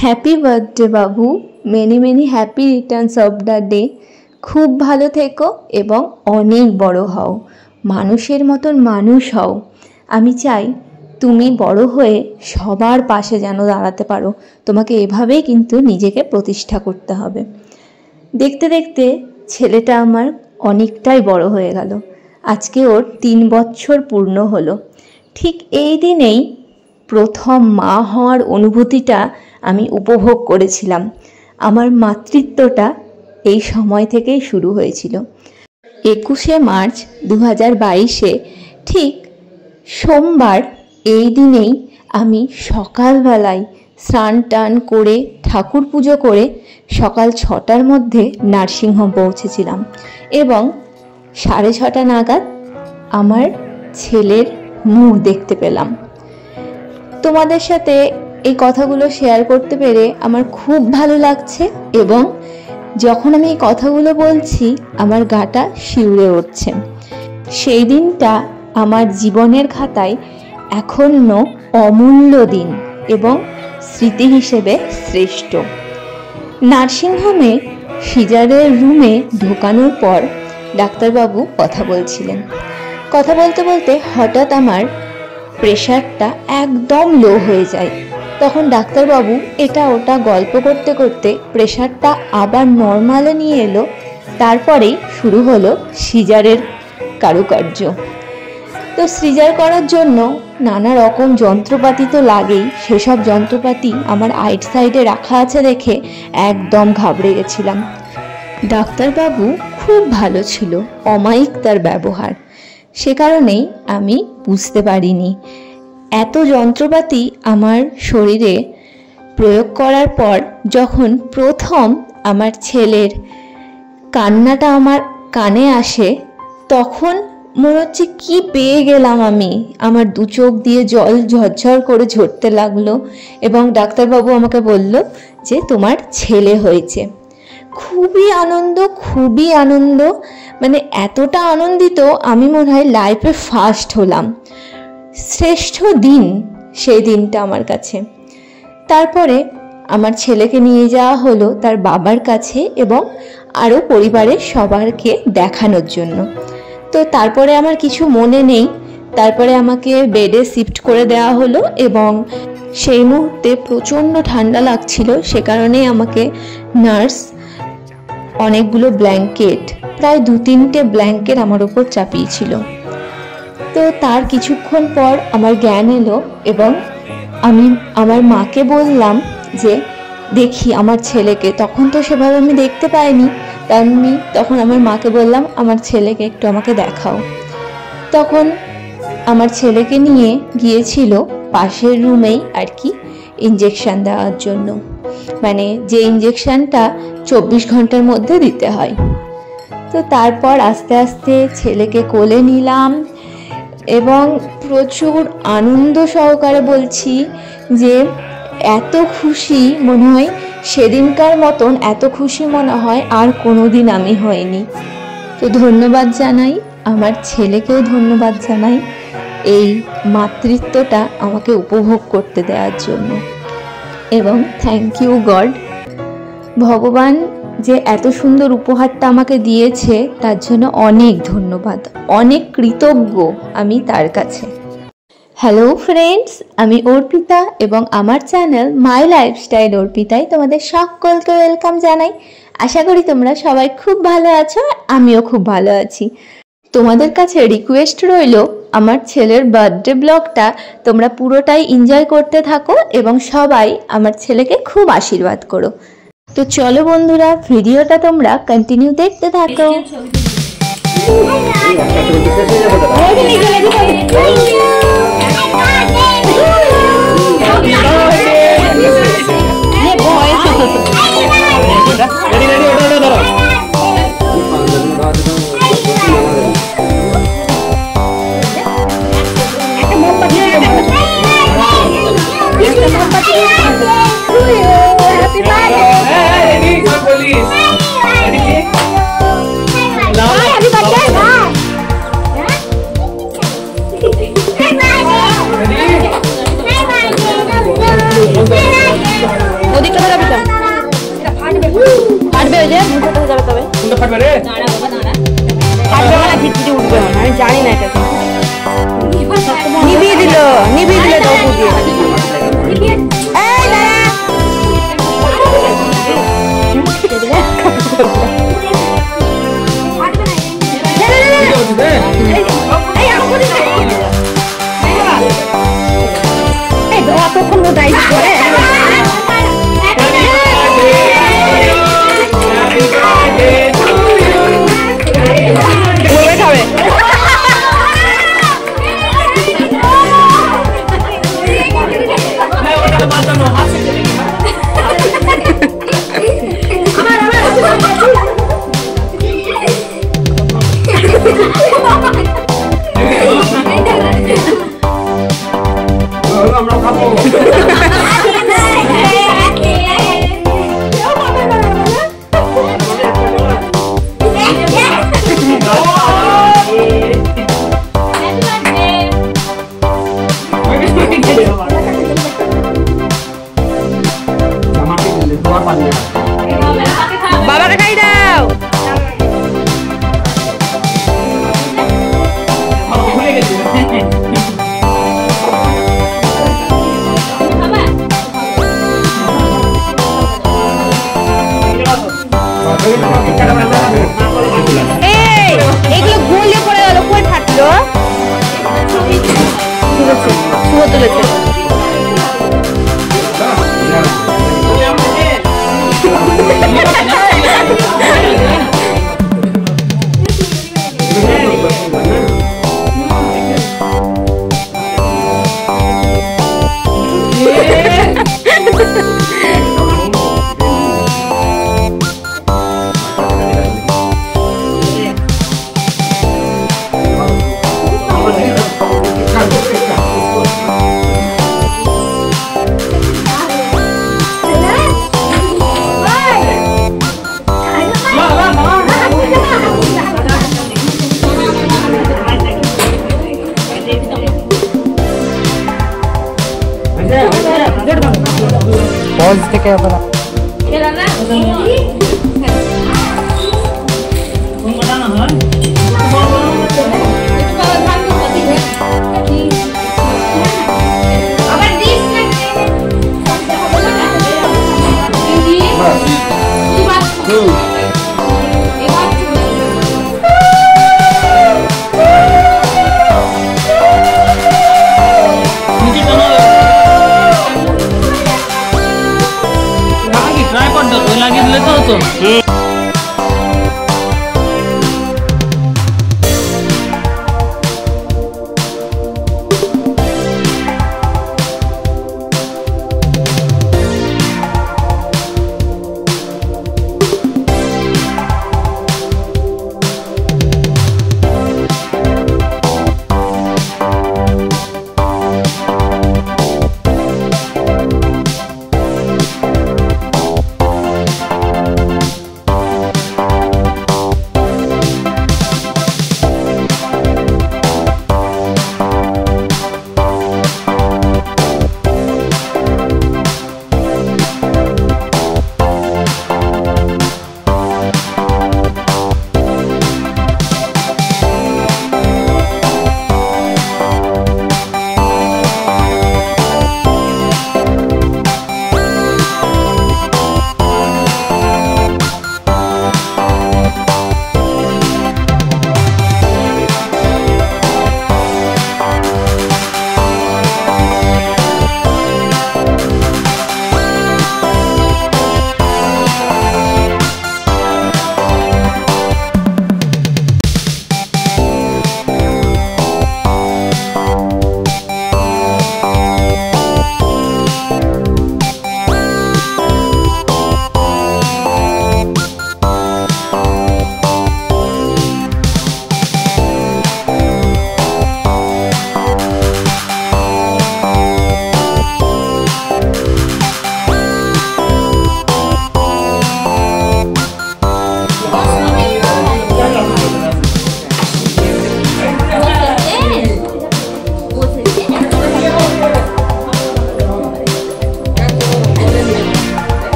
Happy birthday Babu, many many happy Returns of the day. খুব ভালো থেকো এবং অনেক বড় হও, মানুষের মতন মানুষ হও। আমি চাই তুমি বড় হয়ে সবার পাশে যেন দাঁড়াতে পারো। তোমাকে এভাবেই কিন্তু নিজেকে প্রতিষ্ঠা করতে হবে। দেখতে দেখতে ছেলেটা আমার অনেকটাই বড় হয়ে গেল। আজকে ওর 3 বছর পূর্ণ হলো। ঠিক এই দিনেই প্রথম মা হওয়ার অনুভূতিটা আমি উপভোগ করেছিলাম। আমার মাতৃত্বটা এই সময় থেকেই শুরু হয়েছিল। 21শে মার্চ 2022-এ ঠিক সোমবার এই দিনেই আমি সকালবেলায় স্নান টান করে ঠাকুর পুজো করে সকাল 6টার মধ্যে নার্সিংহোম পৌঁছেছিলাম এবং 6:30 নাগাদ আমার ছেলের মুখ দেখতে পেলাম। তোমাদের সাথে এই কথাগুলো শেয়ার করতে পেরে আমার খুব ভালো লাগছে এবং যখন আমি এই কথাগুলো বলছি আমার গাটা শিউরে উঠছে। সেই দিনটা আমার জীবনের খাতায় এখনো অমূল্য দিন এবং স্মৃতি হিসেবে শ্রেষ্ঠ। নার্সিংহোমে সিজারের রুমে ঢোকানোর পর ডাক্তারবাবু কথা বলছিলেন। কথা বলতে বলতে হঠাৎ আমার প্রেশারটা একদম লো হয়ে যায়। তখন ডাক্তারবাবু এটা ওটা গল্প করতে করতে প্রেশারটা আবার নর্মালে নিয়ে এলো। তারপরেই শুরু হলো সিজারের কারুকার্য। তো সিজার করার জন্য নানা রকম যন্ত্রপাতি তো লাগেই। সেসব যন্ত্রপাতি আমার আইট সাইডে রাখা আছে দেখে একদম ঘাবড়ে গেছিলাম। ডাক্তারবাবু খুব ভালো ছিল, অমায়িক তার ব্যবহার। সে কারণেই আমি বুঝতে পারিনি। এত যন্ত্রপাতি আমার শরীরে প্রয়োগ করার পর যখন প্রথম আমার ছেলের কান্নাটা আমার কানে আসে তখন মনে হচ্ছে কি পেয়ে গেলাম আমি। আমার 2 চোখ দিয়ে জল ঝরঝর করে ঝরতে লাগলো এবং ডাক্তারবাবু আমাকে বলল যে তোমার ছেলে হয়েছে। খুবই আনন্দ, মানে এতটা আনন্দিত আমি মনে হয় লাইফে ফার্স্ট হলাম। শ্রেষ্ঠ দিন সেই দিনটা আমার কাছে। তারপরে আমার ছেলেকে নিয়ে যাওয়া হলো তার বাবার কাছে এবং আরও পরিবারের সবাইকে দেখানোর জন্য। তো তারপরে আমার কিছু মনে নেই। তারপরে আমাকে বেডে শিফট করে দেওয়া হলো এবং সেই মুহূর্তে প্রচণ্ড ঠান্ডা লাগছিল। সে কারণেই আমাকে নার্স অনেকগুলো ব্ল্যাঙ্কেট, প্রায় 2-3টে ব্ল্যাঙ্কেট আমার ওপর চাপিয়েছিল। তো তার কিছুক্ষণ পর আমার জ্ঞান এলো এবং আমি আমার মাকে বললাম যে দেখি আমার ছেলেকে। তখন তো সেভাবে আমি দেখতে পাইনি। আমি তখন আমার মাকে বললাম আমার ছেলেকে একটু আমাকে দেখাও। তখন আমার ছেলেকে নিয়ে গিয়েছিল পাশের রুমেই আর কি ইঞ্জেকশন দেওয়ার জন্য, মানে যে ইঞ্জেকশনটা 24 ঘন্টার মধ্যে দিতে হয়। তো তারপর আস্তে আস্তে ছেলেকে কোলে নিলাম এবং প্রচুর আনন্দ সহকারে বলছি যে এত খুশি মনে হয় সেদিনকার মতন, এত খুশি মনে হয় আর কোনোদিন আমি হইনি। তো ধন্যবাদ জানাই আমার ছেলেকেও, ধন্যবাদ জানাই এই মাতৃত্বটা আমাকে উপভোগ করতে দেওয়ার জন্য এবং থ্যাংক ইউ গড। ভগবান যে এত সুন্দর উপহারটা আমাকে দিয়েছে তার জন্য অনেক ধন্যবাদ, অনেক কৃতজ্ঞ আমি তার কাছে। হ্যালো ফ্রেন্ডস, আমি অর্পিতা এবং আমার চ্যানেল মাই লাইফস্টাইল অর্পিতায় তোমাদের সকলকে ওয়েলকাম জানাই। আশা করি তোমরা সবাই খুব ভালো আছো, আমিও খুব ভালো আছি। তোমাদের কাছে রিকোয়েস্ট রইল আমার ছেলের বার্থডে ব্লগটা তোমরা পুরোটাই এনজয় করতে থাকো এবং সবাই আমার ছেলেকে খুব আশীর্বাদ করো। তো চলো বন্ধুরা, ভিডিওটা তোমরা কন্টিনিউ দেখতে থাকো। জানি না এটা নিভিয়ে দিল দবু দিয়ে এই না কতক্ষণ দায়ী করে খাবে আমরা খাবো বাবাকে খাই দাও এগুলো গুলে পড়ে গেল কই ফাটলো শুভ তুলেছে पॉज से क्या पता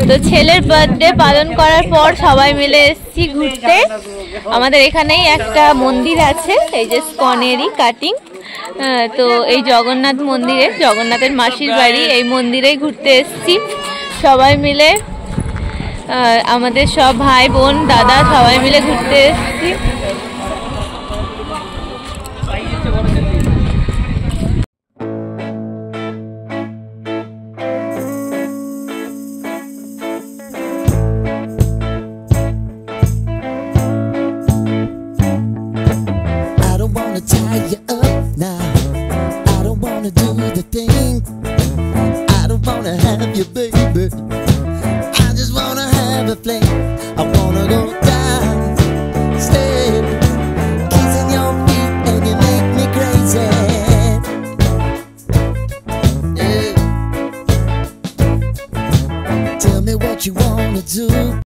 তো ছেলের বার্থডে পালন করার পর সবাই মিলে এসেছি ঘুরতে। আমাদের এখানেই একটা মন্দির আছে, এই যে স্কনেরই কাটিং। তো এই জগন্নাথ মন্দিরে, জগন্নাথের মাসির বাড়ি, এই মন্দিরেই ঘুরতে এসেছি সবাই মিলে। আমাদের সব ভাই বোন দাদা সবাই মিলে ঘুরতে এসেছি। Tie you up now. I don't wanna do the thing. I don't wanna have you, baby. I just wanna have a fling. I wanna go down, stay, kissing your feet, and you make me crazy. Yeah. Tell me what you wanna do.